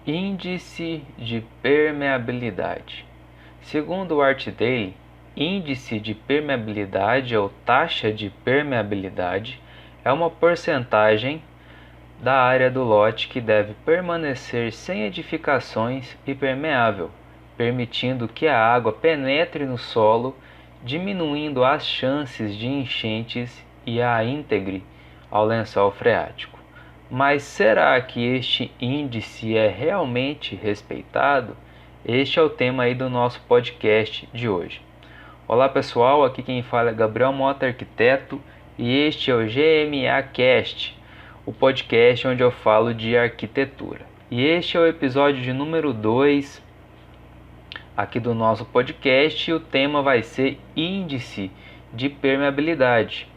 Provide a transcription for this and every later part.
Índice de permeabilidade. Segundo o Artdale, índice de permeabilidade ou taxa de permeabilidade é uma porcentagem da área do lote que deve permanecer sem edificações e permeável, permitindo que a água penetre no solo, diminuindo as chances de enchentes e a integre ao lençol freático. Mas será que este índice é realmente respeitado? Este é o tema aí do nosso podcast de hoje. Olá pessoal, aqui quem fala é Gabriel Mota, arquiteto, e este é o GMA Cast, o podcast onde eu falo de arquitetura. E este é o episódio de número 2 aqui do nosso podcast, e o tema vai ser índice de permeabilidade.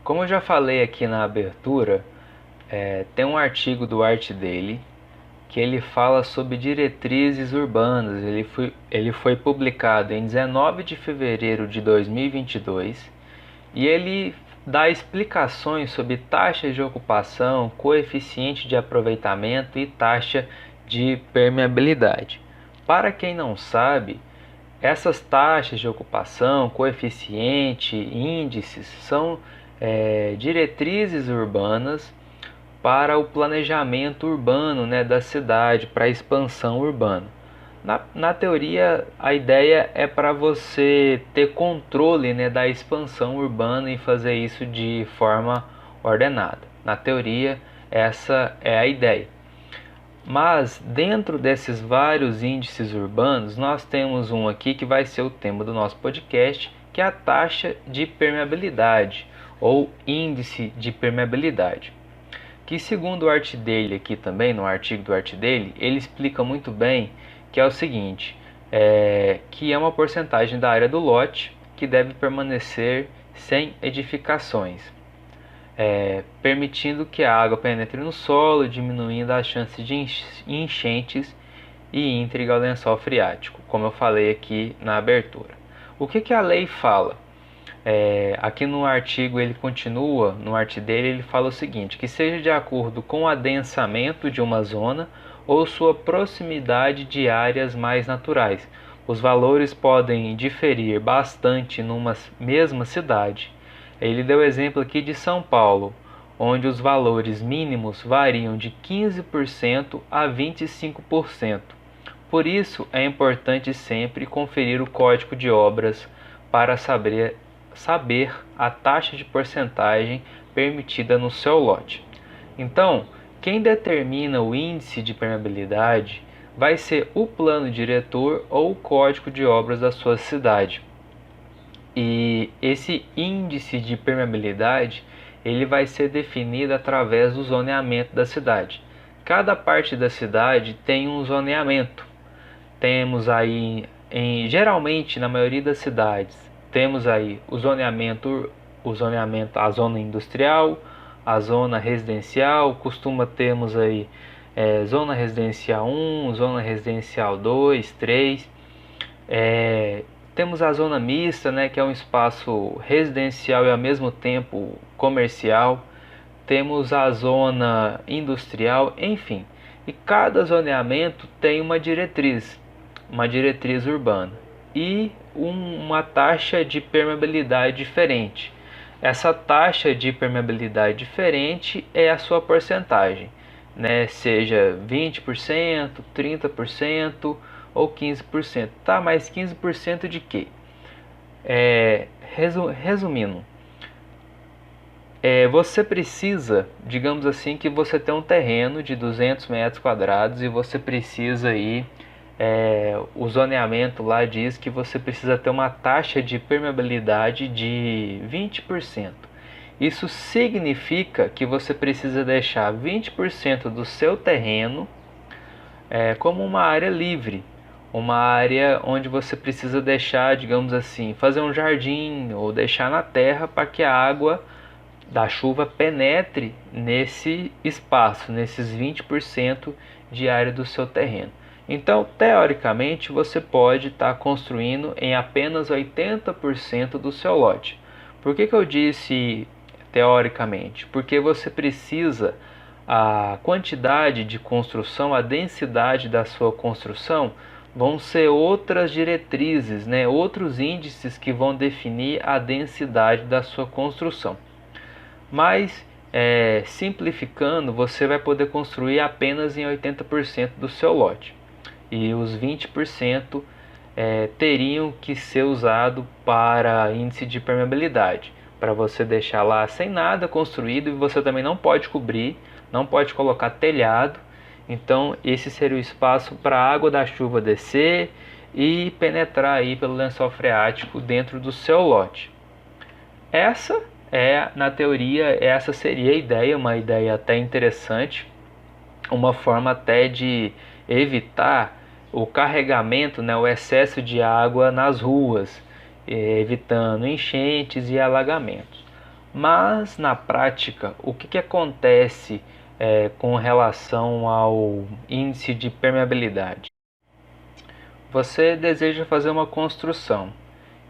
Como eu já falei aqui na abertura, tem um artigo do Artdale que ele fala sobre diretrizes urbanas. Ele foi publicado em 19 de fevereiro de 2022 e ele dá explicações sobre taxas de ocupação, coeficiente de aproveitamento e taxa de permeabilidade. Para quem não sabe, essas taxas de ocupação, coeficiente, índices são diretrizes urbanas para o planejamento urbano, da cidade, para a expansão urbana. Na teoria, a ideia é para você ter controle, da expansão urbana e fazer isso de forma ordenada. Na teoria, essa é a ideia. Mas dentro desses vários índices urbanos, nós temos um aqui que vai ser o tema do nosso podcast, que é a taxa de permeabilidade ou índice de permeabilidade, que segundo o Artdale aqui também, no artigo do Artdale, ele explica muito bem que é o seguinte, que é uma porcentagem da área do lote que deve permanecer sem edificações, permitindo que a água penetre no solo, diminuindo as chances de enchentes e intriga ao lençol freático, como eu falei aqui na abertura. O que a lei fala? Aqui no artigo ele continua, no Artdale ele fala o seguinte, que seja de acordo com o adensamento de uma zona ou sua proximidade de áreas mais naturais. Os valores podem diferir bastante numa mesma cidade. Ele deu exemplo aqui de São Paulo, onde os valores mínimos variam de 15% a 25%. Por isso é importante sempre conferir o Código de Obras para saber a taxa de porcentagem permitida no seu lote. Então, quem determina o índice de permeabilidade vai ser o plano diretor ou o Código de Obras da sua cidade. E esse índice de permeabilidade ele vai ser definido através do zoneamento da cidade. Cada parte da cidade tem um zoneamento. Temos aí, geralmente na maioria das cidades, temos aí o zoneamento, a zona industrial, a zona residencial, termos aí zona residencial 1, zona residencial 2, 3, temos a zona mista, que é um espaço residencial e ao mesmo tempo comercial, temos a zona industrial, enfim, e cada zoneamento tem uma diretriz urbana e uma taxa de permeabilidade diferente. Essa taxa de permeabilidade diferente é a sua porcentagem, seja 20%, 30% ou 15%. Tá, mas 15% de quê? Resumindo, você precisa, digamos assim, que você tem um terreno de 200 metros quadrados e você precisa ir, o zoneamento lá diz que você precisa ter uma taxa de permeabilidade de 20%. Isso significa que você precisa deixar 20% do seu terreno como uma área livre, uma área onde você precisa deixar, digamos assim, fazer um jardim ou deixar na terra para que a água da chuva penetre nesse espaço, nesses 20% de área do seu terreno. Então, teoricamente, você pode estar construindo em apenas 80% do seu lote. Por que eu disse teoricamente? Porque você precisa a quantidade de construção, a densidade da sua construção, vão ser outras diretrizes, né? Outros índices que vão definir a densidade da sua construção. Mas, simplificando, você vai poder construir apenas em 80% do seu lote. E os 20% teriam que ser usados para índice de permeabilidade, para você deixar lá sem nada construído, e você também não pode cobrir, não pode colocar telhado. Então esse seria o espaço para a água da chuva descer e penetrar aí pelo lençol freático dentro do seu lote. Na teoria, essa seria a ideia, uma ideia até interessante, uma forma até de evitar o carregamento, né, o excesso de água nas ruas, evitando enchentes e alagamentos. Mas na prática, o que acontece com relação ao índice de permeabilidade? Você deseja fazer uma construção,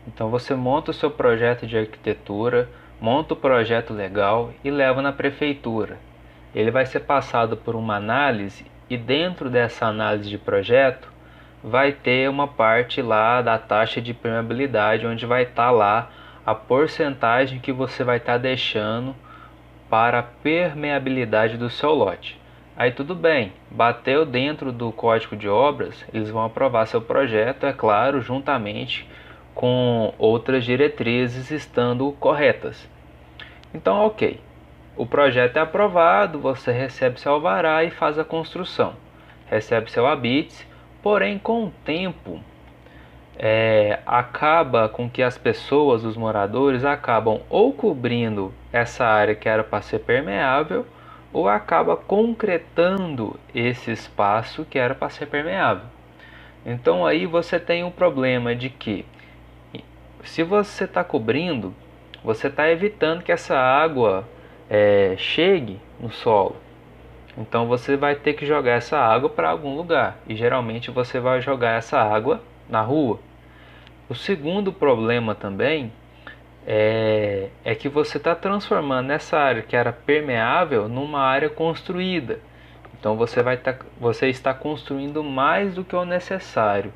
então você monta o seu projeto de arquitetura, monta o projeto legal e leva na prefeitura. Ele vai ser passado por uma análise, e dentro dessa análise de projeto vai ter uma parte lá da taxa de permeabilidade, onde vai estar lá a porcentagem que você vai estar deixando para a permeabilidade do seu lote. Aí tudo bem, bateu dentro do Código de Obras, eles vão aprovar seu projeto, é claro, juntamente com outras diretrizes estando corretas. Então, ok, o projeto é aprovado, você recebe seu alvará e faz a construção, recebe seu habite, porém com o tempo acaba com que as pessoas, os moradores, acabam ou cobrindo essa área que era para ser permeável, ou acaba concretando esse espaço que era para ser permeável. Então aí você tem um problema de que, se você está cobrindo, você está evitando que essa água chegue no solo. Então você vai ter que jogar essa água para algum lugar, e geralmente você vai jogar essa água na rua. O segundo problema também é que você está transformando essa área que era permeável numa área construída. Então você está construindo mais do que o necessário.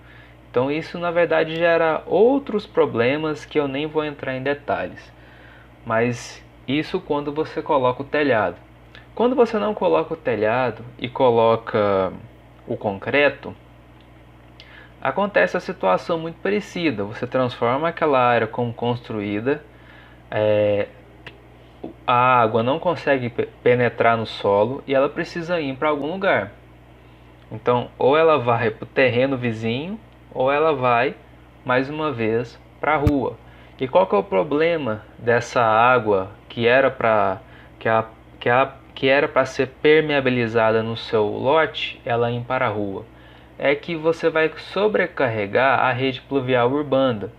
Então isso na verdade gera outros problemas que eu nem vou entrar em detalhes. Mas isso quando você coloca o telhado. Quando você não coloca o telhado e coloca o concreto, acontece a situação muito parecida. Você transforma aquela área como construída, a água não consegue penetrar no solo e ela precisa ir para algum lugar. Então, ou ela vai para o terreno vizinho, ou ela vai, mais uma vez, para a rua. E qual que é o problema dessa água que era para ser permeabilizada no seu lote, ela ir para a rua? É que você vai sobrecarregar a rede pluvial urbana,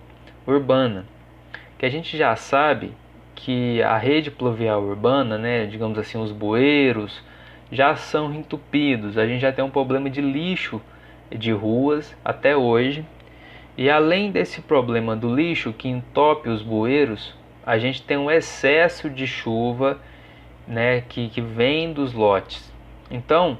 que a gente já sabe que a rede pluvial urbana, né, digamos assim, os bueiros, já são entupidos. A gente já tem um problema de lixo de ruas até hoje. E além desse problema do lixo que entope os bueiros, a gente tem um excesso de chuva, né, que vem dos lotes. Então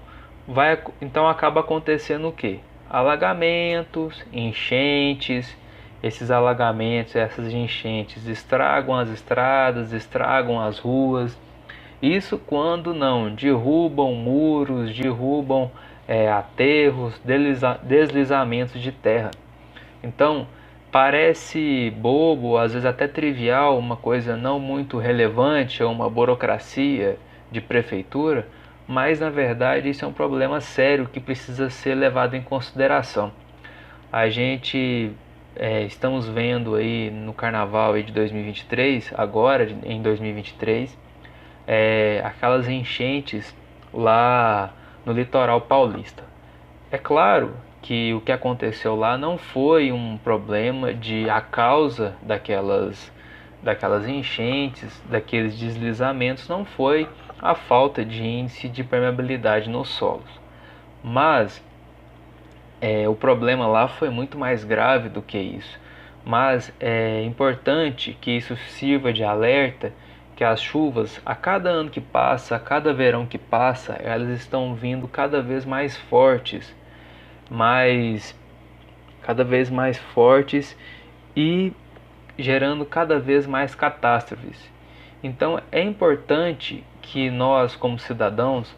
acaba acontecendo o quê? Alagamentos, enchentes. Esses alagamentos, essas enchentes estragam as estradas, estragam as ruas. Isso quando não derrubam muros, derrubam aterros, deslizamentos de terra. Então, parece bobo, às vezes até trivial, uma coisa não muito relevante, ou uma burocracia de prefeitura, mas na verdade isso é um problema sério que precisa ser levado em consideração. A gente estamos vendo aí no carnaval aí de 2023, agora em 2023, aquelas enchentes lá no litoral paulista. É claro que o que aconteceu lá não foi um problema a causa daquelas enchentes, daqueles deslizamentos, não foi a falta de índice de permeabilidade nos solos. Mas o problema lá foi muito mais grave do que isso. Mas é importante que isso sirva de alerta, porque as chuvas, a cada ano que passa, a cada verão que passa, elas estão vindo cada vez mais fortes, cada vez mais fortes e gerando cada vez mais catástrofes. Então é importante que nós, como cidadãos,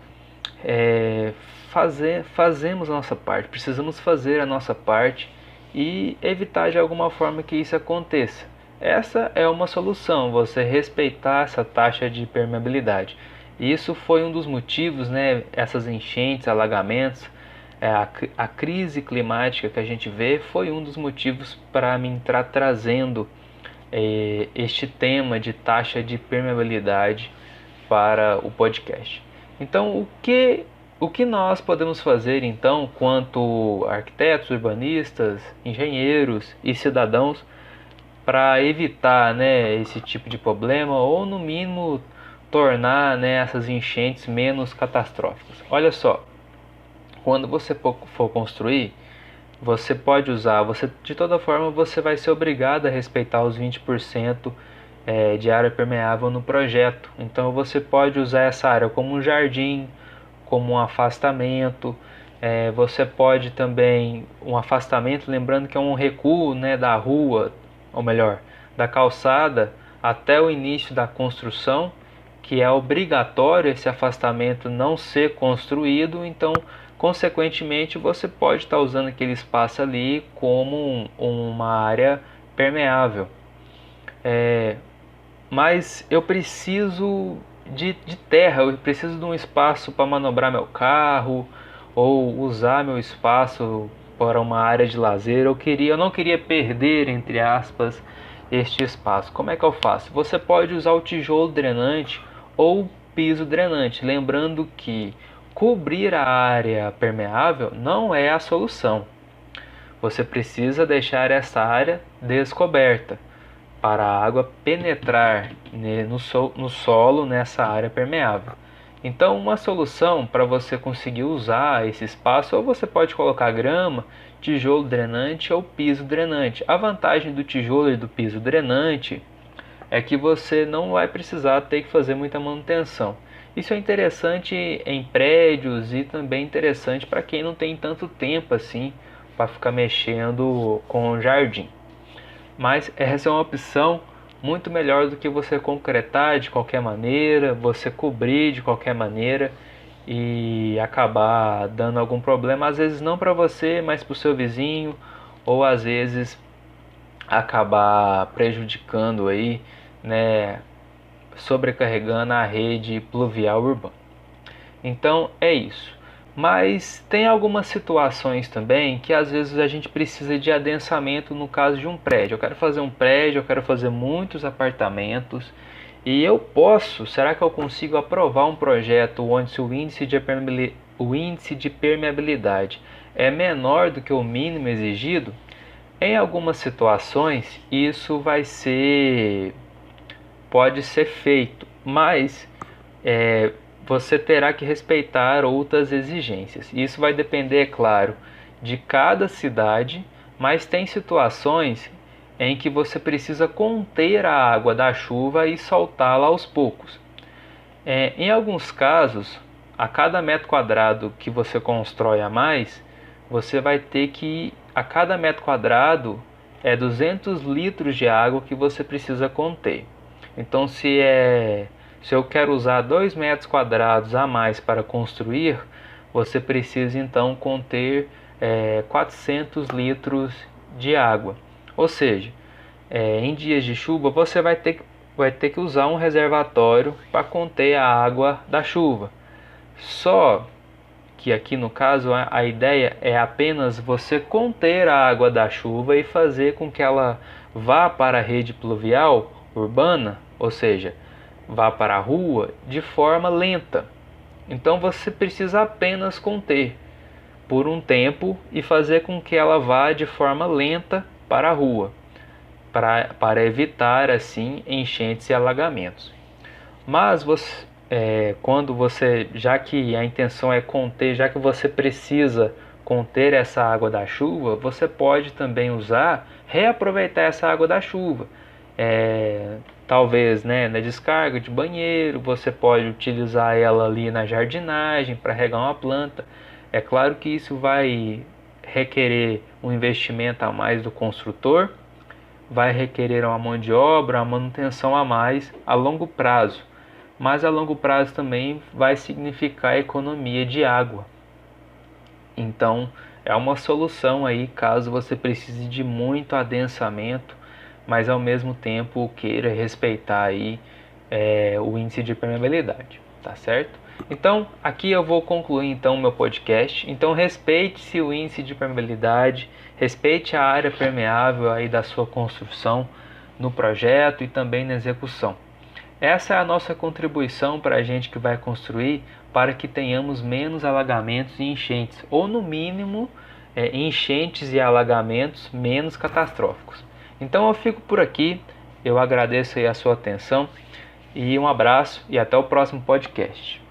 fazemos a nossa parte, precisamos fazer a nossa parte e evitar de alguma forma que isso aconteça. Essa é uma solução, você respeitar essa taxa de permeabilidade. Isso foi um dos motivos, né, essas enchentes, alagamentos, a crise climática que a gente vê foi um dos motivos para mim estar trazendo este tema de taxa de permeabilidade para o podcast. Então, o que nós podemos fazer então, quanto arquitetos, urbanistas, engenheiros e cidadãos, para evitar, né, esse tipo de problema ou no mínimo tornar, né, essas enchentes menos catastróficas? Olha só, quando você for construir, você pode usar, de toda forma você vai ser obrigado a respeitar os 20% de área permeável no projeto. Então você pode usar essa área como um jardim, como um afastamento. Você pode também, um afastamento, lembrando que é um recuo, né, da rua, ou melhor, da calçada até o início da construção, que é obrigatório esse afastamento não ser construído. Então, consequentemente, você pode estar usando aquele espaço ali como uma área permeável. Mas eu preciso de terra, eu preciso de um espaço para manobrar meu carro ou usar meu espaço para uma área de lazer. Eu não queria perder, entre aspas, este espaço. Como é que eu faço? Você pode usar o tijolo drenante ou piso drenante, lembrando que cobrir a área permeável não é a solução. Você precisa deixar essa área descoberta para a água penetrar no solo nessa área permeável. Então, uma solução para você conseguir usar esse espaço, ou você pode colocar grama, tijolo drenante ou piso drenante. A vantagem do tijolo e do piso drenante é que você não vai precisar ter que fazer muita manutenção. Isso é interessante em prédios e também interessante para quem não tem tanto tempo assim para ficar mexendo com o jardim. Mas essa é uma opção muito melhor do que você concretar de qualquer maneira, você cobrir de qualquer maneira e acabar dando algum problema, às vezes não para você, mas para o seu vizinho, ou às vezes acabar prejudicando aí, né, sobrecarregando a rede pluvial urbana. Então é isso. Mas tem algumas situações também que às vezes a gente precisa de adensamento no caso de um prédio. Eu quero fazer um prédio, eu quero fazer muitos apartamentos e será que eu consigo aprovar um projeto onde o índice de permeabilidade é menor do que o mínimo exigido? Em algumas situações isso pode ser feito, mas você terá que respeitar outras exigências. Isso vai depender, é claro, de cada cidade, mas tem situações em que você precisa conter a água da chuva e soltá-la aos poucos. Em alguns casos, a cada metro quadrado que você constrói a mais, você vai ter que, a cada metro quadrado, 200 litros de água que você precisa conter. Então, se eu quero usar 2 metros quadrados a mais para construir, você precisa então conter 400 litros de água. Ou seja, em dias de chuva você vai ter que usar um reservatório para conter a água da chuva. Só que aqui no caso a ideia é apenas você conter a água da chuva e fazer com que ela vá para a rede pluvial urbana, ou seja, vá para a rua de forma lenta. Então você precisa apenas conter por um tempo e fazer com que ela vá de forma lenta para a rua, para evitar assim enchentes e alagamentos. Mas já que a intenção é conter, já que você precisa conter essa água da chuva, você pode também reaproveitar essa água da chuva. talvez, né, na descarga de banheiro, você pode utilizar ela ali na jardinagem para regar uma planta. É claro que isso vai requerer um investimento a mais do construtor, vai requerer uma mão de obra, uma manutenção a mais a longo prazo, mas a longo prazo também vai significar economia de água. Então é uma solução aí caso você precise de muito adensamento, mas ao mesmo tempo queira respeitar aí o índice de permeabilidade, tá certo? Então aqui eu vou concluir então o meu podcast. Então respeite-se o índice de permeabilidade, respeite a área permeável aí da sua construção no projeto e também na execução. Essa é a nossa contribuição para a gente que vai construir, para que tenhamos menos alagamentos e enchentes, ou no mínimo enchentes e alagamentos menos catastróficos. Então eu fico por aqui, eu agradeço aí a sua atenção e um abraço e até o próximo podcast.